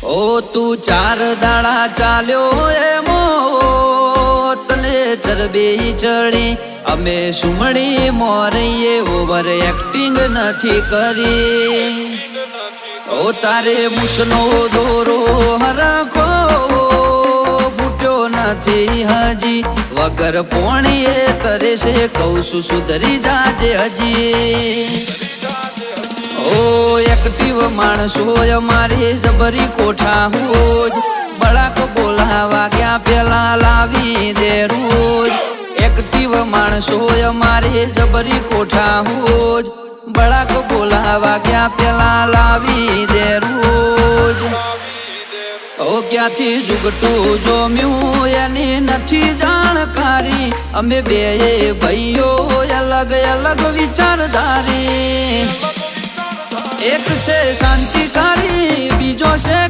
ઓ તું 4 દાડા ચાલ્યો એમો તને ચરબી ચડી અમે સુમણી મોરઈએ ઓવર એક્ટિંગ નથી કરી ઓ તારે મુસનો દોરો હરખો ફૂટ્યો નથી હજી વગર પોણીએ તરે છે કહું છું સુધરી જાજે હજી ઓ એક્ટિવ માણસો અમારી જબરી કોઠા હોજ બળાક બોલાવા ગયા પેલા લાવી દે રોજ એક્ટિવ માણસો અમારી જબરી કોઠા હોજ બળાક બોલાવા ગયા પેલા લાવી દે રોજ ઓ ક્યાંથી જુગટું જોમ્યું એની નથી જાણકારી અમે બે ભાઈઓ અલગ અલગ વિચારધારી એક છે શાંતિકારી બીજો છે